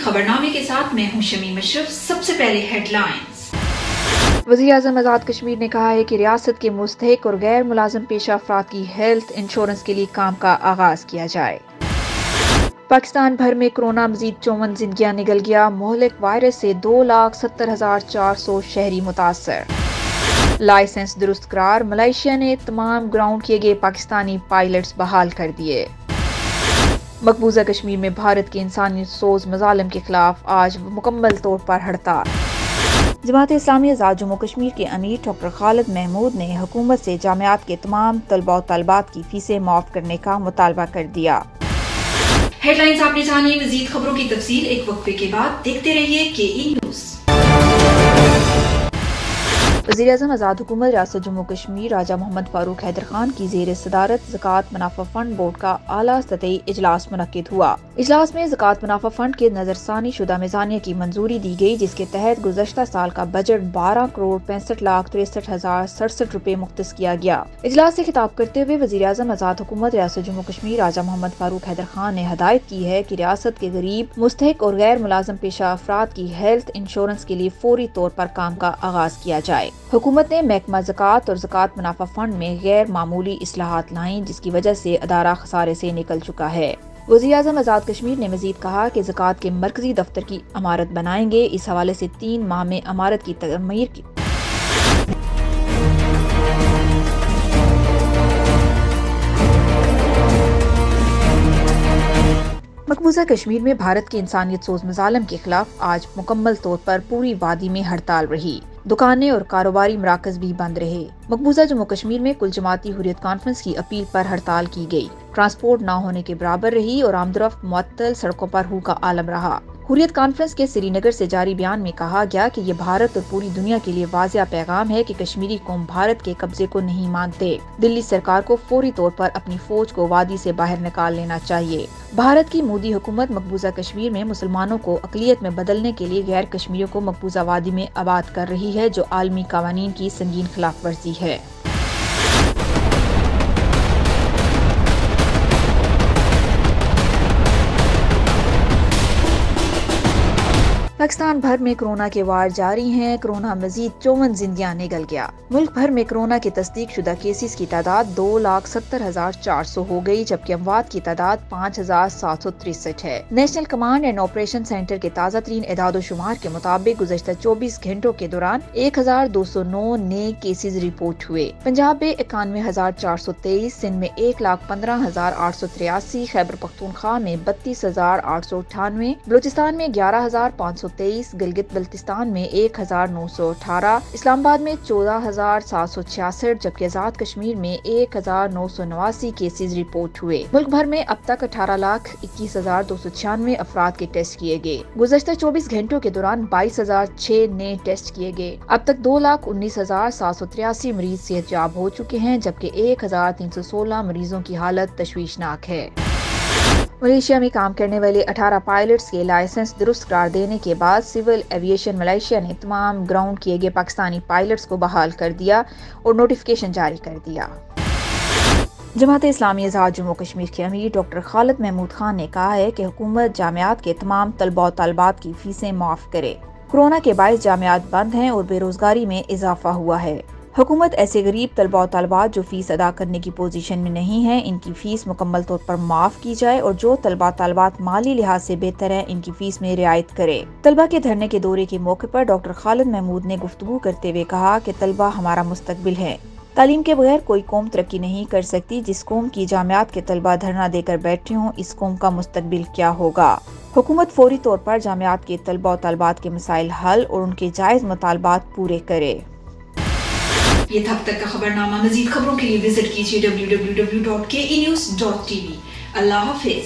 खबरनामे के साथ मैं हूं शमीम अशरफ। सबसे पहले हेडलाइंस। वज़ीर-ए-आज़म आज़ाद कश्मीर ने कहा है कि रियासत के मुस्तहिक और गैर मुलाजिम पेशा अफराद की हेल्थ इंश्योरेंस के लिए काम का आगाज किया जाए। पाकिस्तान भर में कोरोना मजीद 54 जिंदगियां निगल गया। मोहलिक वायरस से 2,70,400 शहरी मुतासर। लाइसेंस दुरुस्त करार, मलेशिया ने तमाम ग्राउंड किए गए पाकिस्तानी पायलट्स बहाल कर दिए। मकबूजा कश्मीर में भारत के इंसानियत सोज मजालिम के खिलाफ आज मुकम्मल तौर पर हड़ताल। जमात-ए-इस्लामी आज़ाद जम्मू कश्मीर के अमीर डॉक्टर खालिद महमूद ने हुकूमत से जामियात के तमाम तलबा और तलबात की फीसें माफ करने का मुतालबा कर दिया। हेडलाइंस आपने जानी। मजीद खबरों की तफसील एक वक्फे के बाद। देखते रहिए KE न्यूज़। वज़ीर-ए-आज़म आज़ाद हुकूमत रियासत जम्मू कश्मीर राजा मोहम्मद फारूक हैदर खान की ज़ेर सदारत ज़कात मुनाफा फंड बोर्ड का आला सतही इजलास मुनक्किद हुआ। इजलास में ज़कात मुनाफा फंड के नजरसानी शुदा मिज़ानिया की मंजूरी दी गई, जिसके तहत गुज़श्ता साल का बजट 12,65,63,067 रुपए मुख्तस किया गया। इजलास से खिताब करते हुए वज़ीर-ए-आज़म आज़ाद हुकूमत रियासत जम्मू कश्मीर राजा मोहम्मद फारूक हैदर खान ने हदायत की है कि रियासत के गरीब मुस्तहिक और गैर मुलाजिम पेशा अफराद की हेल्थ इंश्योरेंस के लिए फौरी तौर पर काम का आगाज किया जाए। हुकूमत ने महकमा ज़कात और ज़कात मुनाफा फंड में गैर मामूली इस्लाहात लाई, जिसकी वजह से अदारा खसारे से निकल चुका है। वज़ीर-ए-आज़म आज़ाद कश्मीर ने मजीद कहा कि ज़कात के मरकजी दफ्तर की इमारत बनाएंगे। इस हवाले से 3 माह में इमारत की तमीर की मकबूजा कश्मीर में भारत के इंसानियत सोज मजालिम के खिलाफ आज मुकम्मल तौर पर पूरी वादी में हड़ताल रही। दुकानें और कारोबारी मराकज भी बंद रहे। मकबूजा जम्मू कश्मीर में कुल जमाती हुर्रियत कॉन्फ्रेंस की अपील पर हड़ताल की गई। ट्रांसपोर्ट न होने के बराबर रही और आमदरफ्त मुअत्तल, सड़कों पर हू का आलम रहा। हुर्रियत कॉन्फ्रेंस के श्रीनगर से जारी बयान में कहा गया कि ये भारत और पूरी दुनिया के लिए वाज़िया पैगाम है कि कश्मीरी कौम भारत के कब्जे को नहीं मानते। दिल्ली सरकार को फौरी तौर पर अपनी फौज को वादी से बाहर निकाल लेना चाहिए। भारत की मोदी हुकूमत मकबूजा कश्मीर में मुसलमानों को अक़लियत में बदलने के लिए गैर कश्मीरियों को मकबूजा वादी में आबाद कर रही है, जो आलमी कावानीन की संगीन खिलाफ वर्जी है। पाकिस्तान भर में कोरोना के वार जारी हैं। कोरोना मजीद 54 जिंदगियां निगल गया। मुल्क भर में कोरोना की तस्दीक शुदा केसेस की तादाद 2,70,400 हो गई, जबकि अमवात की तादाद 5,763 है। National command and operation centre के ताज़ा तरीन एदाद-ओ-शुमार के मुताबिक गुज़श्ता 24 घंटों के दौरान 1,209 नए केसेज रिपोर्ट हुए। पंजाब में 91,423, सिंध में 1,15,883, खैबर पख्तूनख्वा में 32,898, बलूचिस्तान में 11,523, गिलगित बल्तिस्तान में 1,918, इस्लामाबाद में 14,766, जबकि आजाद कश्मीर में 1,989 केसेज रिपोर्ट हुए। मुल्क भर में अब तक 18,21,296 अफराद के टेस्ट किए गए। गुज़श्ता 24 घंटों के दौरान 22,006 नए टेस्ट किए गए। अब तक 2,19,783 मरीज सेहतयाब हो चुके हैं, जबकि 1,316 मरीजों की हालत तशवीशनाक है। मलेशिया में काम करने वाले 18 पायलट्स के लाइसेंस दुरुस्त करार देने के बाद सिविल एविएशन मलेशिया ने तमाम ग्राउंड किए गए पाकिस्तानी पायलट्स को बहाल कर दिया और नोटिफिकेशन जारी कर दिया। जमात-ए-इस्लामी आज़ाद जम्मू कश्मीर के अमीर डॉक्टर खालिद महमूद खान ने कहा है कि हुकूमत जामियात के तमाम तलबा और तलबात की फीसें माफ करे। कोरोना के बायस जामियात बंद हैं और बेरोजगारी में इजाफा हुआ है। हुकूमत ऐसे गरीब तलबा और तलबात जो फीस अदा करने की पोजीशन में नहीं है, इनकी फीस मुकम्मल तौर पर माफ की जाए और जो तलबा तलबात माली लिहाज से बेहतर है, इनकी फीस में रियायत करे। तलबा के धरने के दौरे के मौके पर डॉक्टर खालिद महमूद ने गुफ्तगू करते हुए कहा कि तलबा हमारा मुस्तकबिल है। तालीम के बगैर कोई कौम तरक्की नहीं कर सकती। जिस कौम की जामियात के तलबा धरना देकर बैठे हों, इस कौम का मुस्तकबिल क्या होगा। हुकूमत फौरी तौर पर जामियात के तलबा और तलबात के मसाइल हल और उनके जायज मुतालबात पूरे करे। ये था अब तक का खबरनामा। मजीद खबरों के लिए विजिट कीजिए www.kenews.tv। अल्लाह हाफिज।